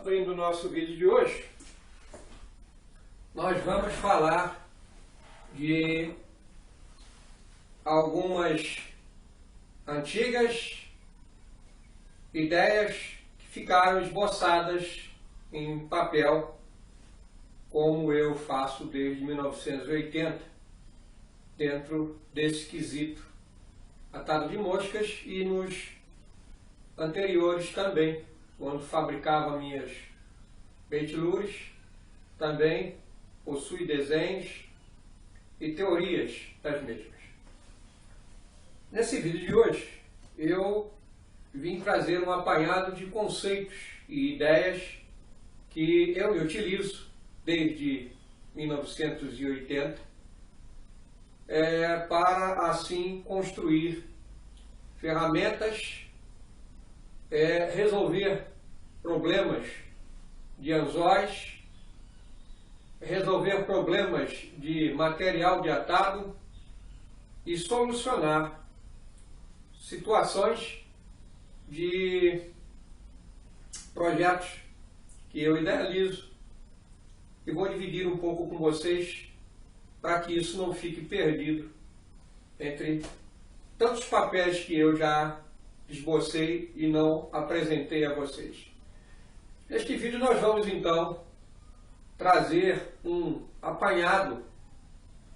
abrindo o nosso vídeo de hoje, nós vamos falar de algumas antigas ideias que ficaram esboçadas em papel, como eu faço desde 1980, dentro desse quesito atado de moscas, e nos anteriores também, quando fabricava minhas bait lures, também possui desenhos e teorias das mesmas. Nesse vídeo de hoje, eu vim trazer um apanhado de conceitos e ideias que eu utilizo desde 1980 para assim construir ferramentas, resolver problemas de anzóis, resolver problemas de material de atado e solucionar situações de projetos que eu idealizo, e vou dividir um pouco com vocês para que isso não fique perdido entre tantos papéis que eu já esbocei e não apresentei a vocês. Neste vídeo nós vamos então trazer um apanhado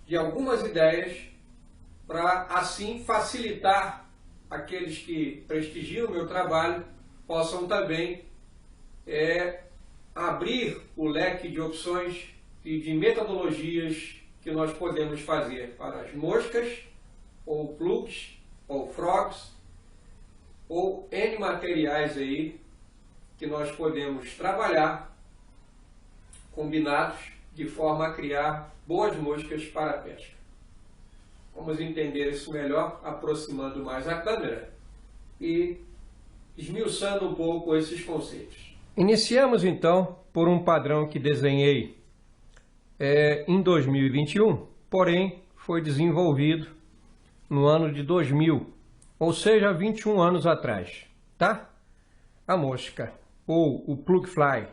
de algumas ideias para assim facilitar aqueles que prestigiam o meu trabalho possam também abrir o leque de opções e de metodologias que nós podemos fazer para as moscas, ou plugs, ou frogs, ou N materiais aí que nós podemos trabalhar combinados de forma a criar boas moscas para a pesca. Vamos entender isso melhor aproximando mais a câmera e esmiuçando um pouco esses conceitos. Iniciamos então por um padrão que desenhei em 2021, porém foi desenvolvido no ano de 2000, ou seja, 21 anos atrás, tá? A mosca, ou o plug fly.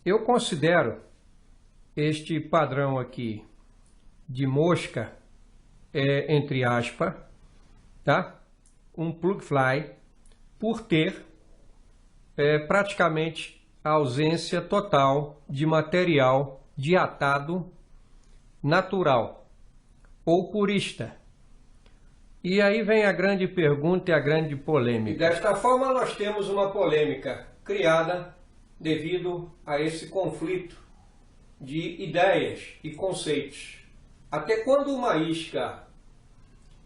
Eu considero este padrão aqui de mosca, entre aspas, tá? Um plug fly, por ter praticamente a ausência total de material de atado natural ou purista. E aí vem a grande pergunta e a grande polêmica. E desta forma nós temos uma polêmica criada devido a esse conflito de ideias e conceitos. Até quando uma isca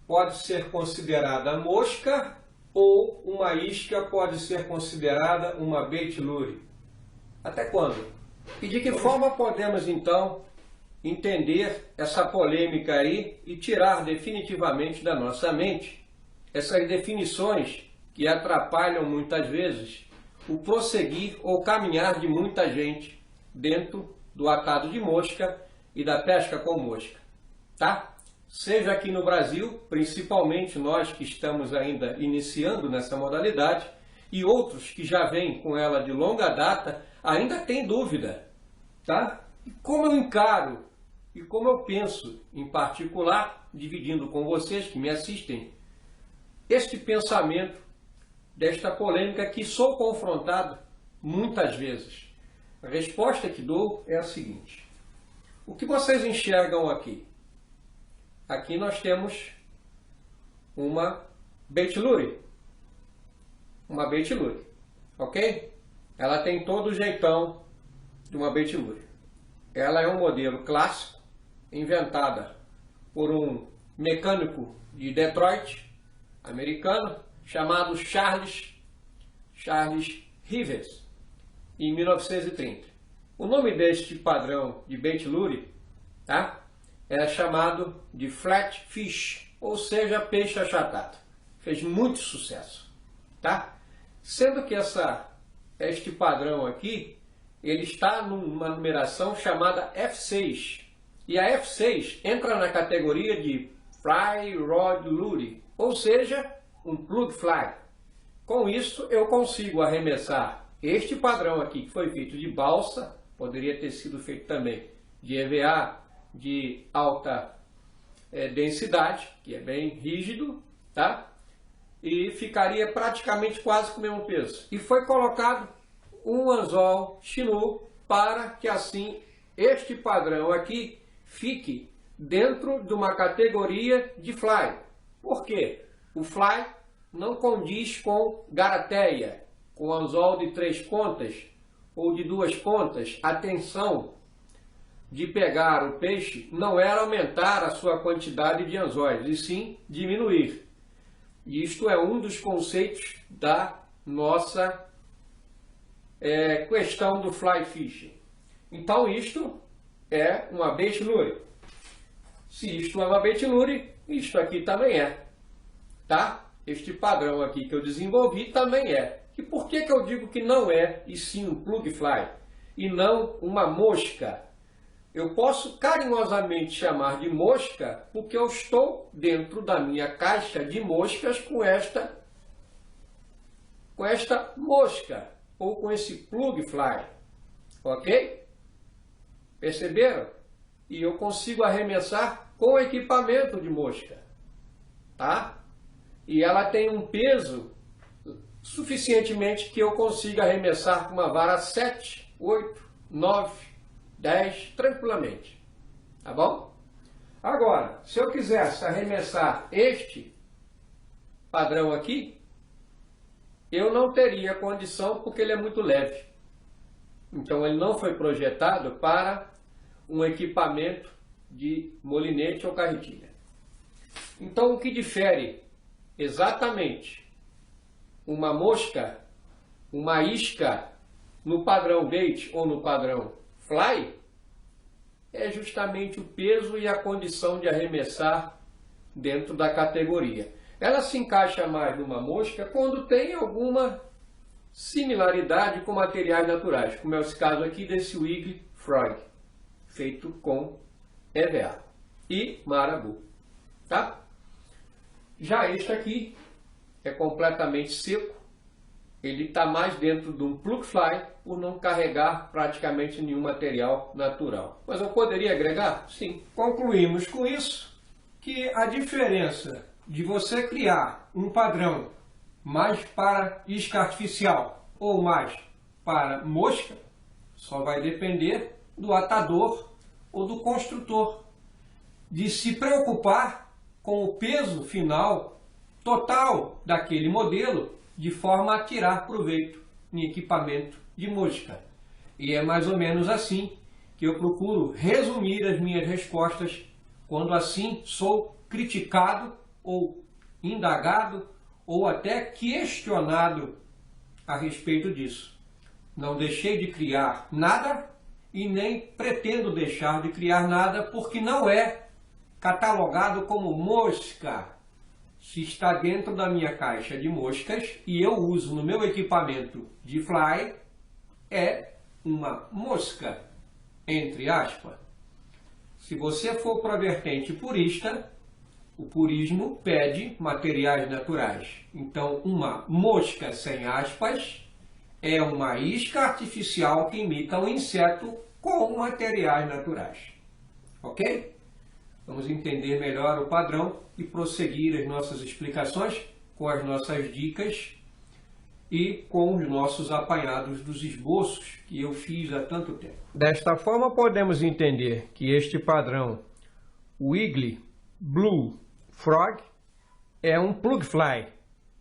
pode ser considerada mosca ou uma isca pode ser considerada uma bait lure? Até quando? E de que forma podemos então entender essa polêmica aí e tirar definitivamente da nossa mente essas definições que atrapalham muitas vezes o prosseguir ou caminhar de muita gente dentro do atado de mosca e da pesca com mosca, tá? Seja aqui no Brasil, principalmente nós que estamos ainda iniciando nessa modalidade, e outros que já vêm com ela de longa data, ainda tem dúvida, tá? E como eu encaro e como eu penso, em particular, dividindo com vocês que me assistem, este pensamento desta polêmica que sou confrontado muitas vezes. A resposta que dou é a seguinte: o que vocês enxergam aqui? Aqui nós temos uma bait lure. Uma bait lure, ok? Ela tem todo o jeitão de uma bait lure. Ela é um modelo clássico, inventada por um mecânico de Detroit, americano, chamado Charles Rivers, em 1930. O nome deste padrão de bait lure, tá? É chamado de flat fish, ou seja, peixe achatado. Fez muito sucesso, tá? Sendo que este padrão aqui, ele está numa numeração chamada F6. E a F6 entra na categoria de Fly Rod Lure, ou seja, um plug fly. Com isso eu consigo arremessar Este padrão aqui, que foi feito de balsa, poderia ter sido feito também de EVA de alta densidade, que é bem rígido, tá? E ficaria praticamente quase com o mesmo peso. E foi colocado um anzol Shinu para que assim este padrão aqui fique dentro de uma categoria de fly. Por quê? O fly não condiz com garateia, com anzol de 3 pontas ou de 2 pontas. A tensão de pegar o peixe não era aumentar a sua quantidade de anzóis, e sim diminuir. E isto é um dos conceitos da nossa questão do fly fishing. Então isto é uma bait lure. Se isto é uma bait lure, isto aqui também é. Tá? Este padrão aqui que eu desenvolvi também é. E por que eu digo que não é, e sim um plug fly, e não uma mosca? Eu posso carinhosamente chamar de mosca porque eu estou dentro da minha caixa de moscas com esta mosca, ou com esse plug fly, ok? Perceberam? E eu consigo arremessar com equipamento de mosca, tá? E ela tem um peso suficientemente que eu consiga arremessar com uma vara 7, 8, 9, 10 tranquilamente, tá bom? Agora, se eu quisesse arremessar este padrão aqui, eu não teria condição porque ele é muito leve. Então ele não foi projetado para um equipamento de molinete ou carretilha. Então o que difere exatamente uma mosca, uma isca no padrão bait ou no padrão fly é justamente o peso e a condição de arremessar dentro da categoria. Ela se encaixa mais numa mosca quando tem alguma similaridade com materiais naturais, como é o caso aqui desse Wiggly Frog, feito com EVA e Marabu, tá? Já este aqui é completamente seco, ele está mais dentro de um plug fly por não carregar praticamente nenhum material natural. Mas eu poderia agregar? Sim. Concluímos com isso que a diferença de você criar um padrão mais para isca artificial ou mais para mosca só vai depender do atador ou do construtor, de se preocupar com o peso final total daquele modelo de forma a tirar proveito em equipamento de mosca. E é mais ou menos assim que eu procuro resumir as minhas respostas quando assim sou criticado ou indagado ou até questionado a respeito disso. Não deixei de criar nada e nem pretendo deixar de criar nada porque não é catalogado como mosca. Se está dentro da minha caixa de moscas e eu uso no meu equipamento de fly, é uma mosca, entre aspas. Se você for para a vertente purista, o purismo pede materiais naturais. Então, uma mosca, sem aspas, é uma isca artificial que imita um inseto com materiais naturais. Ok? Vamos entender melhor o padrão e prosseguir as nossas explicações com as nossas dicas e com os nossos apanhados dos esboços que eu fiz há tanto tempo. Desta forma, podemos entender que este padrão Wiggly Blue Frog é um plug fly,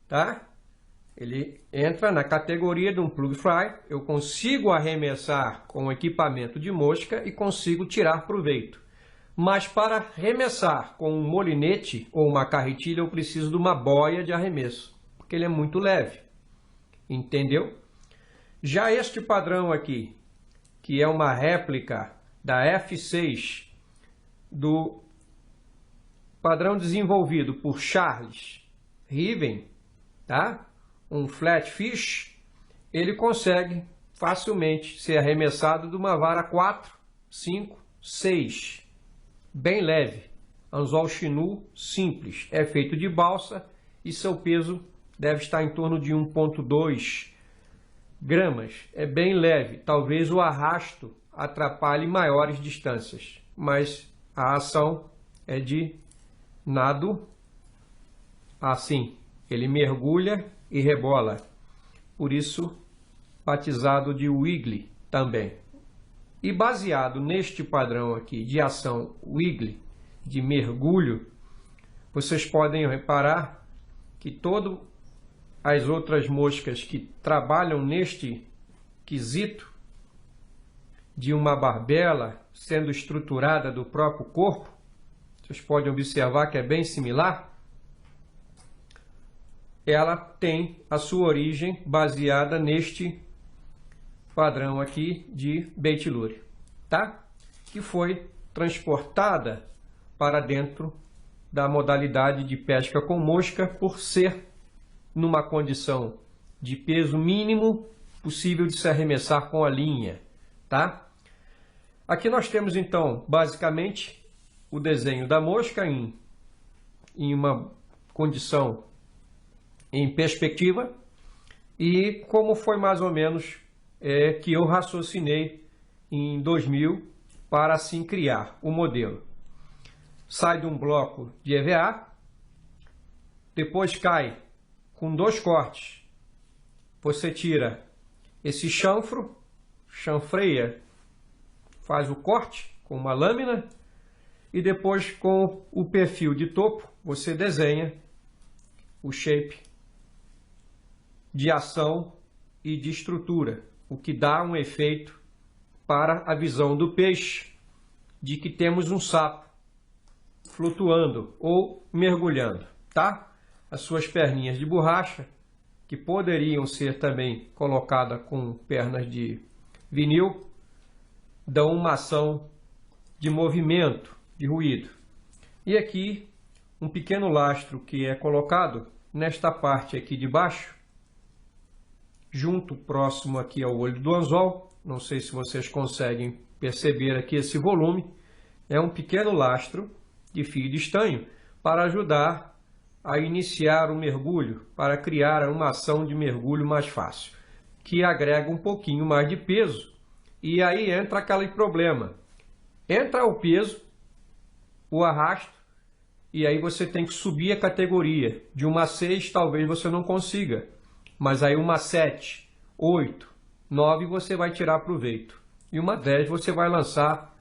tá? Ele entra na categoria de um plug fly. Eu consigo arremessar com equipamento de mosca e consigo tirar proveito. Mas para arremessar com um molinete ou uma carretilha, eu preciso de uma boia de arremesso, porque ele é muito leve. Entendeu? Já este padrão aqui, que é uma réplica da F6 do padrão desenvolvido por Charles Riven, tá? Um flatfish, ele consegue facilmente ser arremessado de uma vara 4, 5, 6, bem leve. Anzol Shinu simples, é feito de balsa e seu peso deve estar em torno de 1,2 gramas, é bem leve. Talvez o arrasto atrapalhe maiores distâncias, mas a ação é de nado assim. Ele mergulha e rebola, por isso batizado de wiggly também. E baseado neste padrão aqui de ação wiggly, de mergulho, vocês podem reparar que todas as outras moscas que trabalham neste quesito de uma barbela sendo estruturada do próprio corpo, vocês podem observar que é bem similar. Ela tem a sua origem baseada neste padrão aqui de bait lure, tá? Que foi transportada para dentro da modalidade de pesca com mosca por ser numa condição de peso mínimo possível de se arremessar com a linha, tá? Aqui nós temos então basicamente o desenho da mosca em uma condição em perspectiva e como foi mais ou menos que eu raciocinei em 2000 para assim criar o modelo. Sai de um bloco de EVA, depois cai com 2 cortes. Você tira esse chanfro, chanfreia, faz o corte com uma lâmina e depois com o perfil de topo você desenha o shape de ação e de estrutura, o que dá um efeito para a visão do peixe de que temos um sapo flutuando ou mergulhando, tá? As suas perninhas de borracha, que poderiam ser também colocadas com pernas de vinil, dão uma ação de movimento, de ruído. E aqui um pequeno lastro que é colocado nesta parte aqui de baixo, junto próximo aqui ao olho do anzol. Não sei se vocês conseguem perceber aqui esse volume. É um pequeno lastro de fio de estanho para ajudar a iniciar o mergulho, para criar uma ação de mergulho mais fácil, que agrega um pouquinho mais de peso. E aí entra aquele problema. Entra o peso, o arrasto, e aí você tem que subir a categoria. De uma 6 talvez você não consiga, mas aí uma 7, 8, 9 você vai tirar proveito. E uma 10 você vai lançar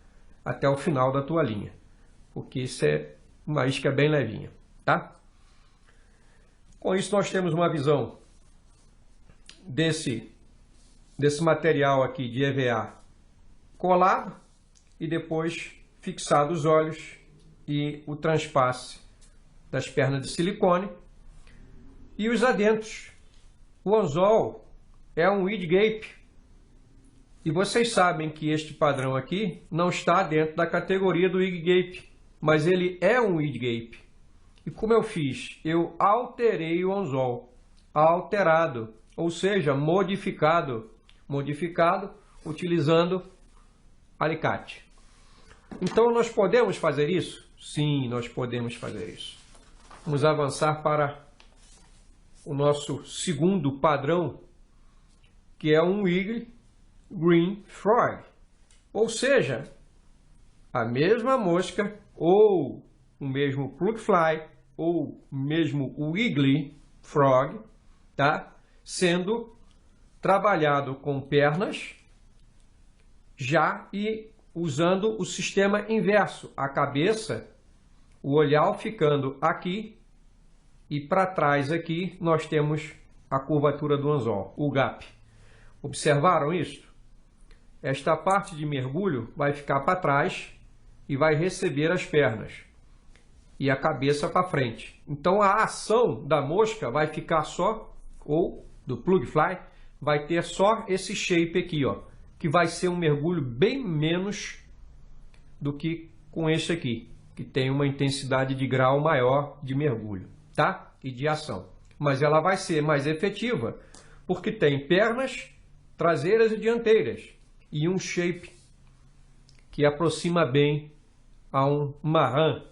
até o final da tua linha, porque isso é uma isca bem levinha, tá? Com isso nós temos uma visão desse material aqui de EVA colado e depois fixado os olhos e o transpasse das pernas de silicone e os adentros. O anzol é um weed gape e vocês sabem que este padrão aqui não está dentro da categoria do weed gape, mas ele é um weed gape. E como eu fiz? Eu alterei o anzol, alterado, ou seja, modificado utilizando alicate. Então nós podemos fazer isso? Sim, nós podemos fazer isso. Vamos avançar para o nosso segundo padrão, que é um Wiggly Green Frog. Ou seja, a mesma mosca, ou o mesmo Plug Fly, ou mesmo Wiggly Frog, tá? Sendo trabalhado com pernas já e usando o sistema inverso, a cabeça, o olhar ficando aqui e para trás aqui nós temos a curvatura do anzol, o gap. Observaram isso? Esta parte de mergulho vai ficar para trás e vai receber as pernas e a cabeça para frente. Então a ação da mosca vai ficar só, ou do plug fly, vai ter só esse shape aqui, ó, que vai ser um mergulho bem menos do que com esse aqui, que tem uma intensidade de grau maior de mergulho, tá? E de ação. Mas ela vai ser mais efetiva porque tem pernas traseiras e dianteiras e um shape que aproxima bem a um marran.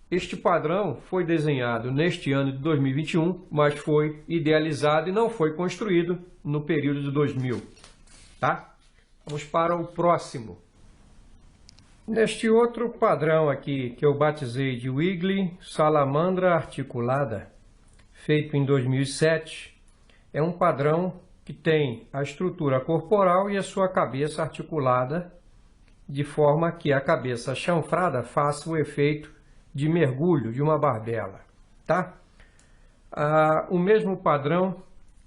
Este padrão foi desenhado neste ano de 2021, mas foi idealizado e não foi construído no período de 2000, tá? Vamos para o próximo. Neste outro padrão aqui, que eu batizei de Wiggly Salamandra Articulada, feito em 2007, é um padrão que tem a estrutura corporal e a sua cabeça articulada, de forma que a cabeça chanfrada faça o efeito de mergulho de uma barbela, tá? O mesmo padrão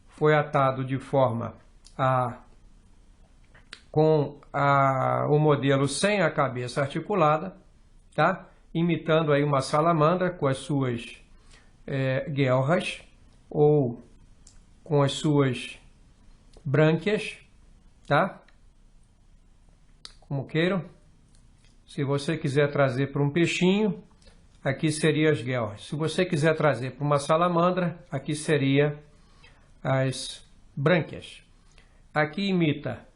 foi atado de forma com o modelo sem a cabeça articulada, tá? Imitando aí uma salamandra com as suas guelras ou com as suas brânquias, tá? Como queiram. Se você quiser trazer para um peixinho, aqui seria as guelras. Se você quiser trazer para uma salamandra, aqui seria as brânquias. Aqui imita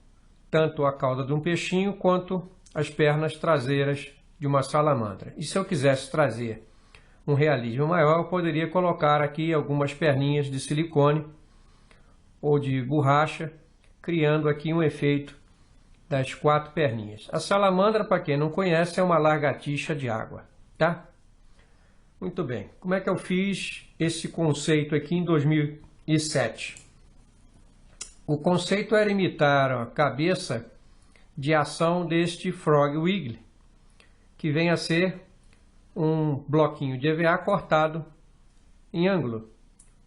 tanto a cauda de um peixinho quanto as pernas traseiras de uma salamandra. E se eu quisesse trazer um realismo maior, eu poderia colocar aqui algumas perninhas de silicone ou de borracha, criando aqui um efeito das 4 perninhas. A salamandra, para quem não conhece, é uma lagartixa de água, tá? Muito bem. Como é que eu fiz esse conceito aqui em 2007? O conceito era imitar a cabeça de ação deste Frog Wiggly, que vem a ser um bloquinho de EVA cortado em ângulo,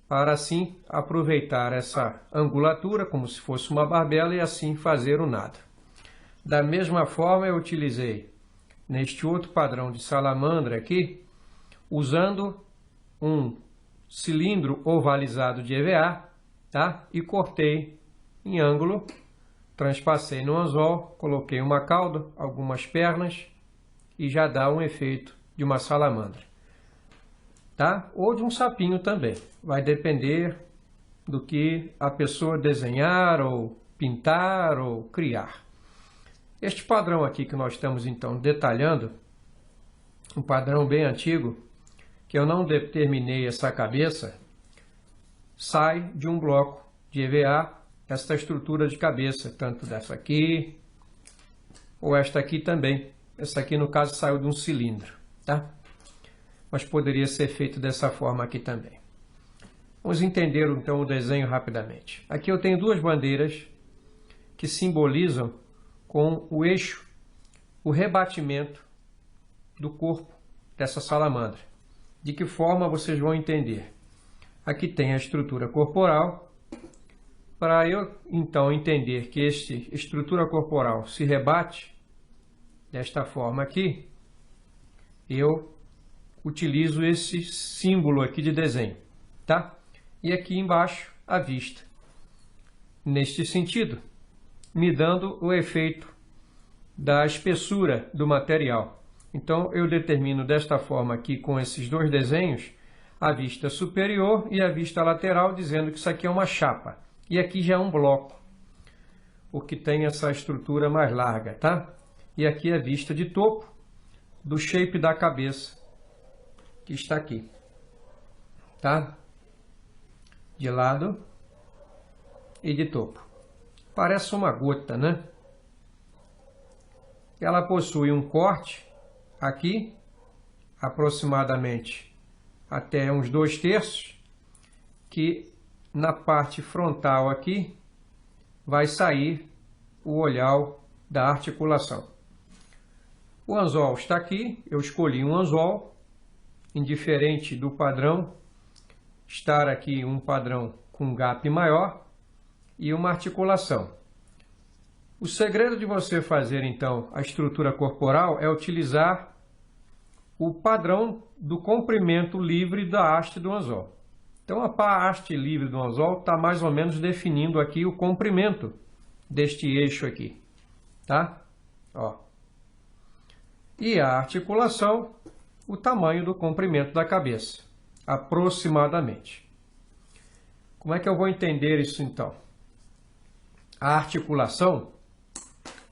para assim aproveitar essa angulatura como se fosse uma barbela e assim fazer o nado. Da mesma forma, eu utilizei neste outro padrão de salamandra aqui, usando um cilindro ovalizado de EVA, tá? E cortei em ângulo, transpassei no anzol, coloquei uma cauda, algumas pernas e já dá um efeito de uma salamandra, tá? Ou de um sapinho também, vai depender do que a pessoa desenhar ou pintar ou criar. Este padrão aqui que nós estamos então detalhando, um padrão bem antigo, que eu não determinei essa cabeça, sai de um bloco de EVA, esta estrutura de cabeça, tanto dessa aqui, ou esta aqui também. Essa aqui, no caso, saiu de um cilindro, tá? Mas poderia ser feito dessa forma aqui também. Vamos entender, então, o desenho rapidamente. Aqui eu tenho 2 bandeiras que simbolizam com o eixo, o rebatimento do corpo dessa salamandra. De que forma vocês vão entender? Aqui tem a estrutura corporal. Para eu, então, entender que esta estrutura corporal se rebate desta forma aqui, eu utilizo esse símbolo aqui de desenho, tá? E aqui embaixo, a vista. Neste sentido, me dando o efeito da espessura do material. Então, eu determino desta forma aqui, com esses 2 desenhos, a vista superior e a vista lateral, dizendo que isso aqui é uma chapa. E aqui já é um bloco, porque tem essa estrutura mais larga, tá? E aqui é a vista de topo do shape da cabeça, que está aqui, tá? De lado e de topo. Parece uma gota, né? Ela possui um corte aqui, aproximadamente até uns 2/3, que na parte frontal aqui vai sair o olhar da articulação. O anzol está aqui, eu escolhi um anzol, indiferente do padrão, estar aqui um padrão com gap maior e uma articulação. O segredo de você fazer, então, a estrutura corporal é utilizar o padrão do comprimento livre da haste do anzol. Então, a haste livre do anzol está mais ou menos definindo aqui o comprimento deste eixo aqui, tá? Ó. E a articulação, o tamanho do comprimento da cabeça, aproximadamente. Como é que eu vou entender isso, então? A articulação,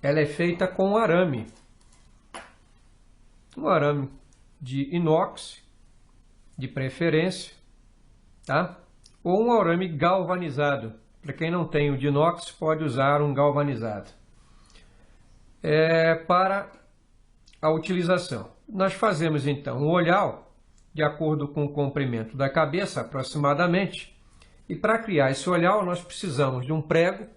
ela é feita com arame. Um arame de inox, de preferência, tá? Ou um arame galvanizado. Para quem não tem o de inox, pode usar um galvanizado. Para a utilização. Nós fazemos então o olhar de acordo com o comprimento da cabeça, aproximadamente. E para criar esse olhar, nós precisamos de um prego.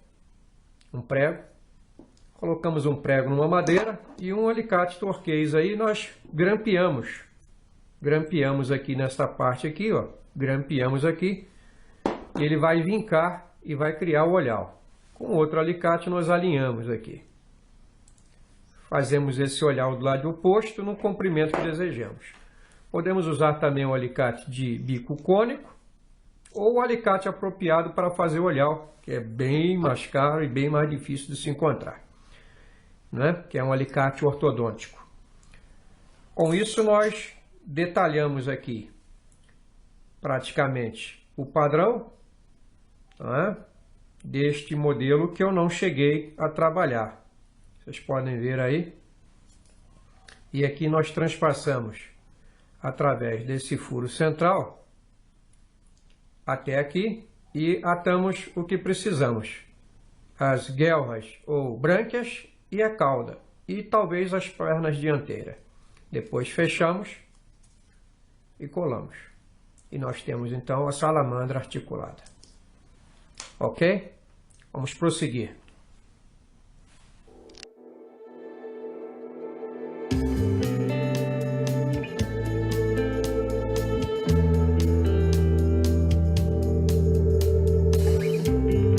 Colocamos um prego numa madeira e um alicate torquês aí, nós grampeamos. Grampeamos aqui nesta parte aqui, ó. Grampeamos aqui. E ele vai vincar e vai criar o olhar. Com outro alicate nós alinhamos aqui. Fazemos esse olhar do lado oposto no comprimento que desejamos. Podemos usar também um alicate de bico cônico ou o alicate apropriado para fazer o olhar, que é bem mais caro e bem mais difícil de se encontrar, né? Que é um alicate ortodôntico. Com isso nós detalhamos aqui praticamente o padrão, tá? Deste modelo que eu não cheguei a trabalhar. Vocês podem ver aí. E aqui nós transpassamos através desse furo central até aqui e atamos o que precisamos. As guelras ou brânquias e a cauda e talvez as pernas dianteiras. Depois fechamos e colamos. E nós temos então a salamandra articulada. Ok? Vamos prosseguir.